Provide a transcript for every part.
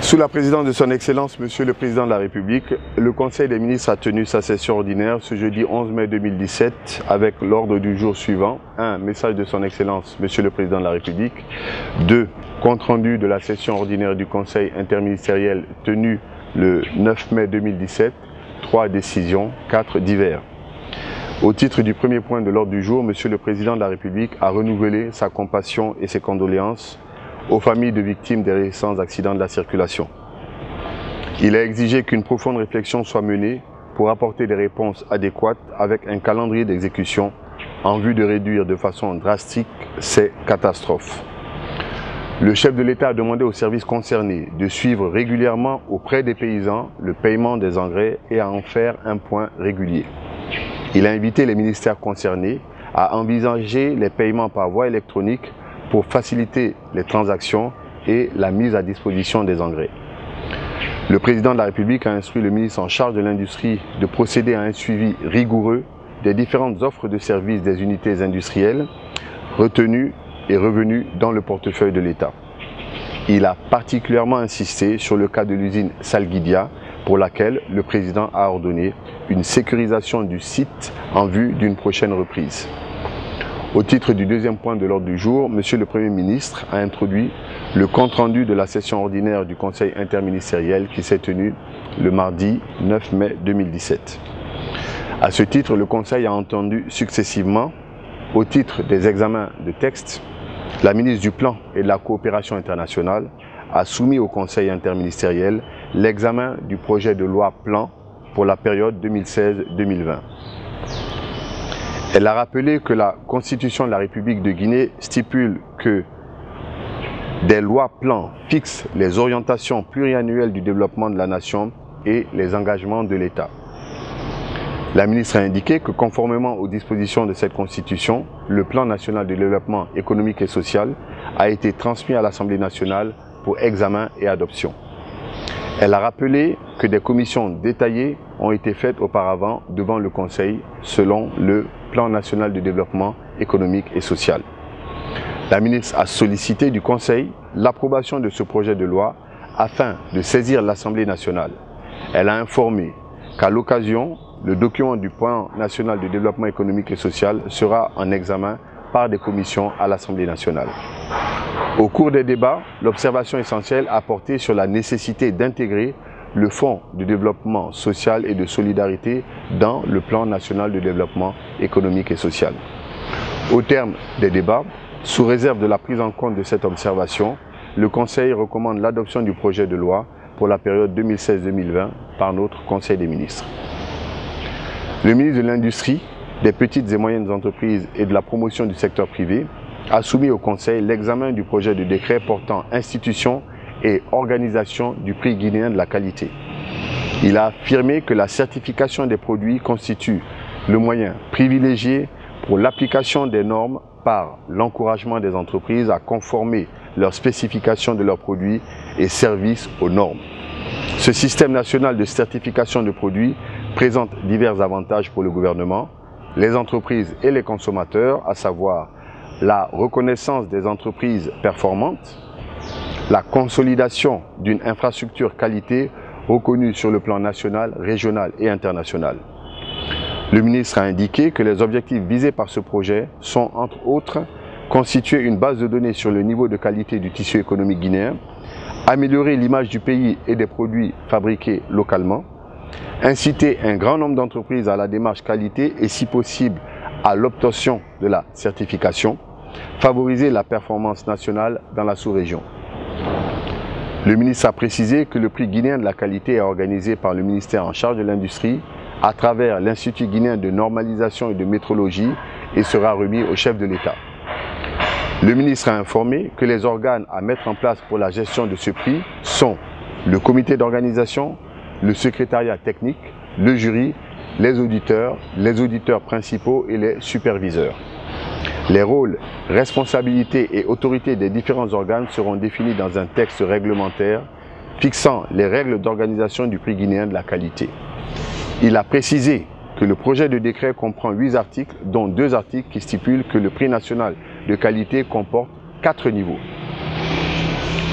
Sous la présidence de son Excellence, Monsieur le Président de la République, le Conseil des ministres a tenu sa session ordinaire ce jeudi 11 mai 2017 avec l'ordre du jour suivant. 1. Message de son Excellence, Monsieur le Président de la République. 2. Compte rendu de la session ordinaire du Conseil interministériel tenue le 9 mai 2017. 3. Décisions. 4. Divers. Au titre du premier point de l'ordre du jour, Monsieur le Président de la République a renouvelé sa compassion et ses condoléances aux familles de victimes des récents accidents de la circulation. Il a exigé qu'une profonde réflexion soit menée pour apporter des réponses adéquates avec un calendrier d'exécution en vue de réduire de façon drastique ces catastrophes. Le chef de l'État a demandé aux services concernés de suivre régulièrement auprès des paysans le paiement des engrais et à en faire un point régulier. Il a invité les ministères concernés à envisager les paiements par voie électronique pour faciliter les transactions et la mise à disposition des engrais. Le président de la République a instruit le ministre en charge de l'industrie de procéder à un suivi rigoureux des différentes offres de services des unités industrielles retenues et revenues dans le portefeuille de l'État. Il a particulièrement insisté sur le cas de l'usine Salguidia, pour laquelle le président a ordonné une sécurisation du site en vue d'une prochaine reprise. Au titre du deuxième point de l'ordre du jour, Monsieur le Premier ministre a introduit le compte-rendu de la session ordinaire du Conseil interministériel qui s'est tenue le mardi 9 mai 2017. À ce titre, le Conseil a entendu successivement, au titre des examens de textes, la ministre du Plan et de la Coopération internationale a soumis au Conseil interministériel l'examen du projet de loi Plan pour la période 2016-2020. Elle a rappelé que la Constitution de la République de Guinée stipule que des lois plans fixent les orientations pluriannuelles du développement de la nation et les engagements de l'État. La ministre a indiqué que conformément aux dispositions de cette Constitution, le plan national de développement économique et social a été transmis à l'Assemblée nationale pour examen et adoption. Elle a rappelé que des commissions détaillées ont été faites auparavant devant le Conseil selon le plan national de développement économique et social. La ministre a sollicité du Conseil l'approbation de ce projet de loi afin de saisir l'Assemblée nationale. Elle a informé qu'à l'occasion, le document du plan national de développement économique et social sera en examen par des commissions à l'Assemblée nationale. Au cours des débats, l'observation essentielle a porté sur la nécessité d'intégrer le Fonds de développement social et de solidarité dans le plan national de développement économique et social. Au terme des débats, sous réserve de la prise en compte de cette observation, le Conseil recommande l'adoption du projet de loi pour la période 2016-2020 par notre Conseil des ministres. Le ministre de l'Industrie, des petites et moyennes entreprises et de la promotion du secteur privé a soumis au Conseil l'examen du projet de décret portant institution et organisation du prix guinéen de la qualité. Il a affirmé que la certification des produits constitue le moyen privilégié pour l'application des normes par l'encouragement des entreprises à conformer leurs spécifications de leurs produits et services aux normes. Ce système national de certification de produits présente divers avantages pour le gouvernement, les entreprises et les consommateurs, à savoir la reconnaissance des entreprises performantes, la consolidation d'une infrastructure qualité reconnue sur le plan national, régional et international. Le ministre a indiqué que les objectifs visés par ce projet sont, entre autres, constituer une base de données sur le niveau de qualité du tissu économique guinéen, améliorer l'image du pays et des produits fabriqués localement, inciter un grand nombre d'entreprises à la démarche qualité et, si possible, à l'obtention de la certification, favoriser la performance nationale dans la sous-région. Le ministre a précisé que le prix guinéen de la qualité est organisé par le ministère en charge de l'industrie à travers l'Institut guinéen de normalisation et de métrologie et sera remis au chef de l'État. Le ministre a informé que les organes à mettre en place pour la gestion de ce prix sont le comité d'organisation, le secrétariat technique, le jury, les auditeurs principaux et les superviseurs. Les rôles, responsabilités et autorités des différents organes seront définis dans un texte réglementaire fixant les règles d'organisation du prix guinéen de la qualité. Il a précisé que le projet de décret comprend 8 articles, dont 2 articles qui stipulent que le prix national de qualité comporte 4 niveaux.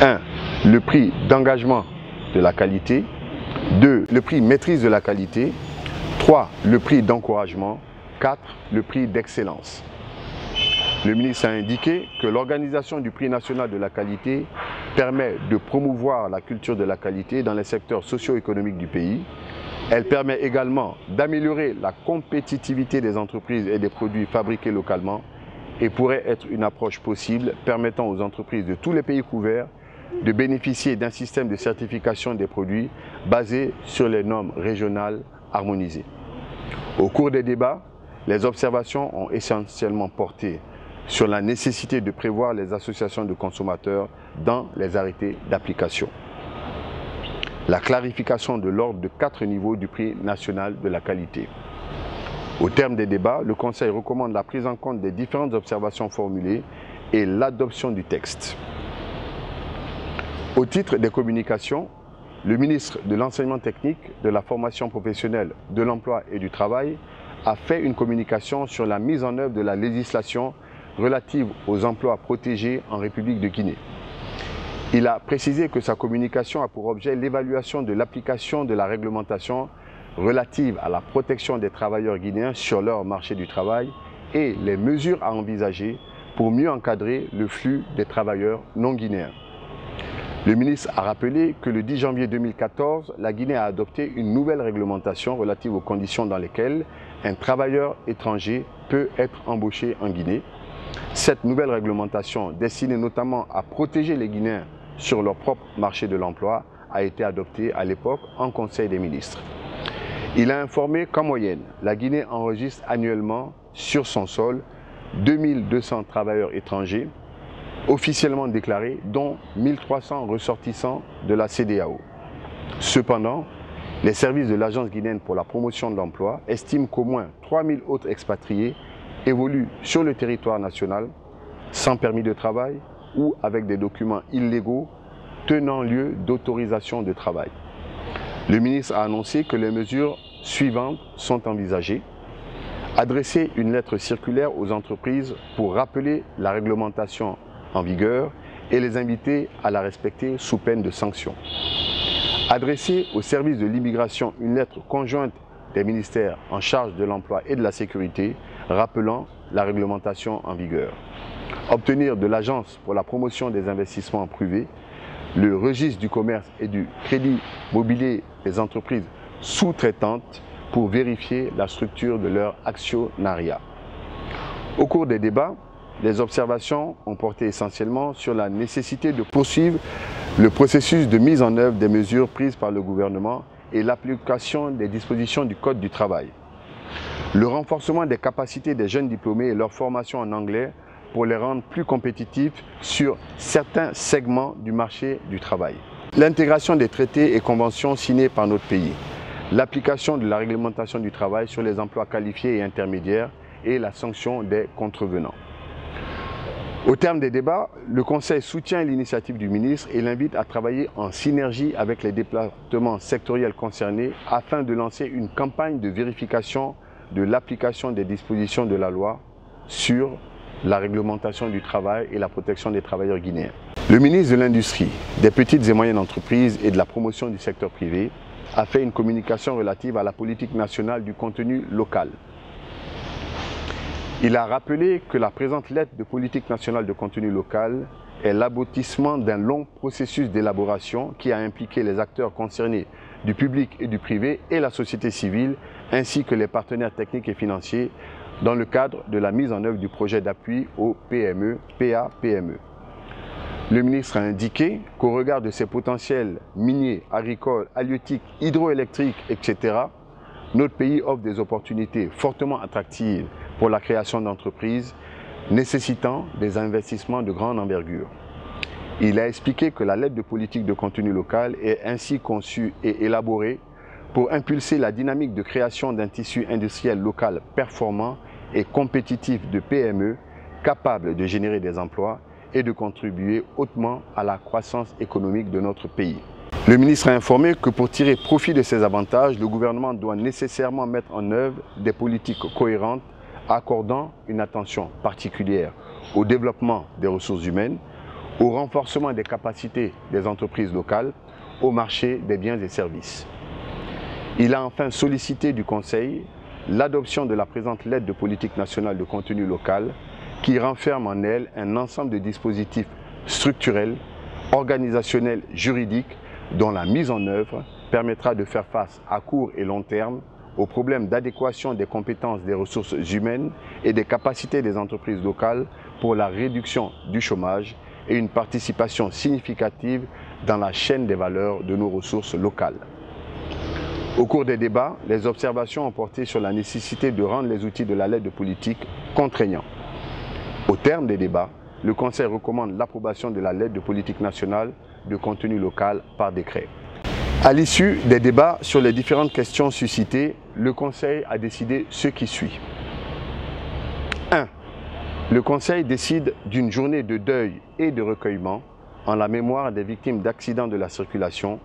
1. Le prix d'engagement de la qualité. 2. Le prix maîtrise de la qualité. 3. Le prix d'encouragement. 4. Le prix d'excellence. Le ministre a indiqué que l'organisation du prix national de la qualité permet de promouvoir la culture de la qualité dans les secteurs socio-économiques du pays. Elle permet également d'améliorer la compétitivité des entreprises et des produits fabriqués localement et pourrait être une approche possible permettant aux entreprises de tous les pays couverts de bénéficier d'un système de certification des produits basé sur les normes régionales harmonisées. Au cours des débats, les observations ont essentiellement porté sur la nécessité de prévoir les associations de consommateurs dans les arrêtés d'application. La clarification de l'ordre de 4 niveaux du prix national de la qualité. Au terme des débats, le Conseil recommande la prise en compte des différentes observations formulées et l'adoption du texte. Au titre des communications, le ministre de l'Enseignement technique, de la formation professionnelle, de l'emploi et du travail a fait une communication sur la mise en œuvre de la législation relative aux emplois protégés en République de Guinée. Il a précisé que sa communication a pour objet l'évaluation de l'application de la réglementation relative à la protection des travailleurs guinéens sur leur marché du travail et les mesures à envisager pour mieux encadrer le flux des travailleurs non guinéens. Le ministre a rappelé que le 10 janvier 2014, la Guinée a adopté une nouvelle réglementation relative aux conditions dans lesquelles un travailleur étranger peut être embauché en Guinée. Cette nouvelle réglementation, destinée notamment à protéger les Guinéens sur leur propre marché de l'emploi, a été adoptée à l'époque en Conseil des ministres. Il a informé qu'en moyenne, la Guinée enregistre annuellement sur son sol 2200 travailleurs étrangers officiellement déclarés, dont 1300 ressortissants de la CEDEAO. Cependant, les services de l'Agence guinéenne pour la promotion de l'emploi estiment qu'au moins 3000 autres expatriés évoluent sur le territoire national sans permis de travail ou avec des documents illégaux tenant lieu d'autorisation de travail. Le ministre a annoncé que les mesures suivantes sont envisagées. Adresser une lettre circulaire aux entreprises pour rappeler la réglementation en vigueur et les inviter à la respecter sous peine de sanctions. Adresser au service de l'immigration une lettre conjointe des ministères en charge de l'emploi et de la sécurité rappelant la réglementation en vigueur. Obtenir de l'Agence pour la promotion des investissements privés le registre du commerce et du crédit mobilier des entreprises sous-traitantes pour vérifier la structure de leur actionnariat. Au cours des débats, les observations ont porté essentiellement sur la nécessité de poursuivre le processus de mise en œuvre des mesures prises par le gouvernement et l'application des dispositions du Code du travail. Le renforcement des capacités des jeunes diplômés et leur formation en anglais pour les rendre plus compétitifs sur certains segments du marché du travail. L'intégration des traités et conventions signés par notre pays. L'application de la réglementation du travail sur les emplois qualifiés et intermédiaires et la sanction des contrevenants. Au terme des débats, le Conseil soutient l'initiative du ministre et l'invite à travailler en synergie avec les départements sectoriels concernés afin de lancer une campagne de vérification de l'application des dispositions de la loi sur la réglementation du travail et la protection des travailleurs guinéens. Le ministre de l'Industrie, des petites et moyennes entreprises et de la promotion du secteur privé a fait une communication relative à la politique nationale du contenu local. Il a rappelé que la présente lettre de politique nationale de contenu local est l'aboutissement d'un long processus d'élaboration qui a impliqué les acteurs concernés du public et du privé et la société civile, ainsi que les partenaires techniques et financiers dans le cadre de la mise en œuvre du projet d'appui aux PME, PA-PME. Le ministre a indiqué qu'au regard de ses potentiels miniers, agricoles, halieutiques, hydroélectriques, etc., notre pays offre des opportunités fortement attractives pour la création d'entreprises nécessitant des investissements de grande envergure. Il a expliqué que la lettre de politique de contenu local est ainsi conçue et élaborée pour impulser la dynamique de création d'un tissu industriel local performant et compétitif de PME capable de générer des emplois et de contribuer hautement à la croissance économique de notre pays. Le ministre a informé que pour tirer profit de ces avantages, le gouvernement doit nécessairement mettre en œuvre des politiques cohérentes accordant une attention particulière au développement des ressources humaines, au renforcement des capacités des entreprises locales, au marché des biens et services. Il a enfin sollicité du Conseil l'adoption de la présente lettre de politique nationale de contenu local qui renferme en elle un ensemble de dispositifs structurels, organisationnels, juridiques dont la mise en œuvre permettra de faire face à court et long terme aux problèmes d'adéquation des compétences des ressources humaines et des capacités des entreprises locales pour la réduction du chômage et une participation significative dans la chaîne des valeurs de nos ressources locales. Au cours des débats, les observations ont porté sur la nécessité de rendre les outils de la lettre de politique contraignants. Au terme des débats, le Conseil recommande l'approbation de la lettre de politique nationale de contenu local par décret. À l'issue des débats sur les différentes questions suscitées, le Conseil a décidé ce qui suit. 1. Le Conseil décide d'une journée de deuil et de recueillement en la mémoire des victimes d'accidents de la circulation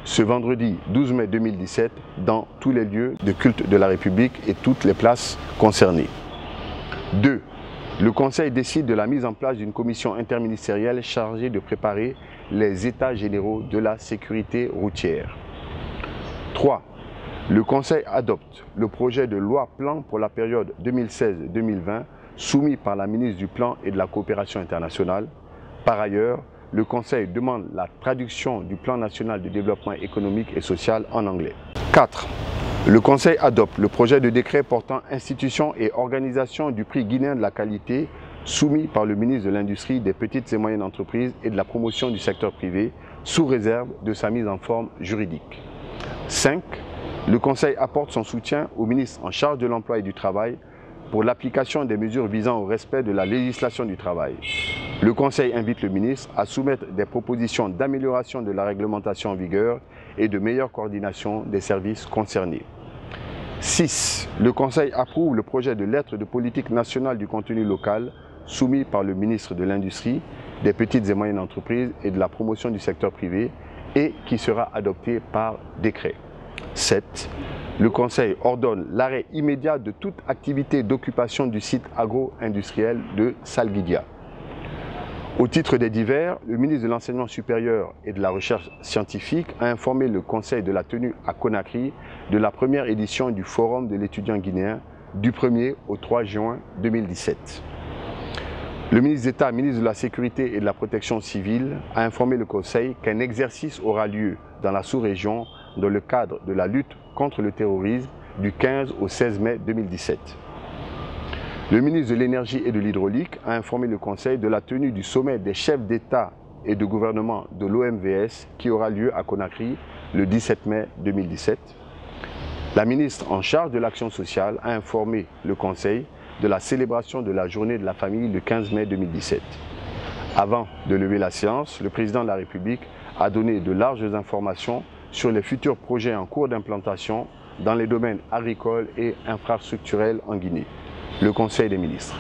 ce vendredi 12 mai 2017 dans tous les lieux de culte de la République et toutes les places concernées. 2. Le Conseil décide de la mise en place d'une commission interministérielle chargée de préparer les états généraux de la sécurité routière. 3. Le Conseil adopte le projet de loi-plan pour la période 2016-2020 soumis par la ministre du Plan et de la Coopération internationale. Par ailleurs, le Conseil demande la traduction du Plan national de développement économique et social en anglais. 4. Le Conseil adopte le projet de décret portant institution et organisation du prix guinéen de la qualité soumis par le ministre de l'Industrie, des petites et moyennes entreprises et de la promotion du secteur privé, sous réserve de sa mise en forme juridique. 5. Le Conseil apporte son soutien au ministre en charge de l'Emploi et du Travail pour l'application des mesures visant au respect de la législation du travail. Le Conseil invite le ministre à soumettre des propositions d'amélioration de la réglementation en vigueur et de meilleure coordination des services concernés. 6. Le Conseil approuve le projet de lettre de politique nationale du contenu local soumis par le ministre de l'Industrie, des petites et moyennes entreprises et de la promotion du secteur privé et qui sera adopté par décret. 7. Le Conseil ordonne l'arrêt immédiat de toute activité d'occupation du site agro-industriel de Salguidia. Au titre des divers, le ministre de l'Enseignement supérieur et de la Recherche scientifique a informé le Conseil de la tenue à Conakry de la première édition du Forum de l'étudiant guinéen du 1er au 3 juin 2017. Le ministre d'État, ministre de la Sécurité et de la Protection civile, a informé le Conseil qu'un exercice aura lieu dans la sous-région dans le cadre de la lutte contre le terrorisme du 15 au 16 mai 2017. Le ministre de l'Énergie et de l'Hydraulique a informé le Conseil de la tenue du sommet des chefs d'État et de gouvernement de l'OMVS qui aura lieu à Conakry le 17 mai 2017. La ministre en charge de l'action sociale a informé le Conseil de la célébration de la journée de la famille le 15 mai 2017. Avant de lever la séance, le président de la République a donné de larges informations sur les futurs projets en cours d'implantation dans les domaines agricoles et infrastructurels en Guinée. Le Conseil des ministres.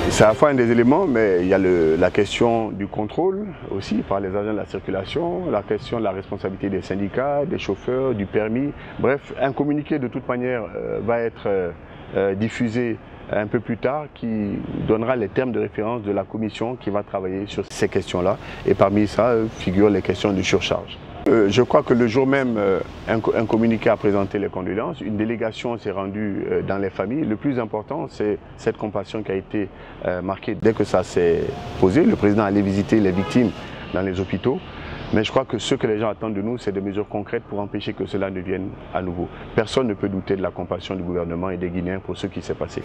C'est à la fois un des éléments, mais il y a la question du contrôle aussi par les agents de la circulation, la question de la responsabilité des syndicats, des chauffeurs, du permis. Bref, un communiqué de toute manière va être diffusé un peu plus tard qui donnera les termes de référence de la commission qui va travailler sur ces questions-là. Et parmi ça figurent les questions de surcharge. Je crois que le jour même, un communiqué a présenté les condoléances, une délégation s'est rendue dans les familles. Le plus important, c'est cette compassion qui a été marquée dès que ça s'est posé. Le président allait visiter les victimes dans les hôpitaux. Mais je crois que ce que les gens attendent de nous, c'est des mesures concrètes pour empêcher que cela ne vienne à nouveau. Personne ne peut douter de la compassion du gouvernement et des Guinéens pour ce qui s'est passé.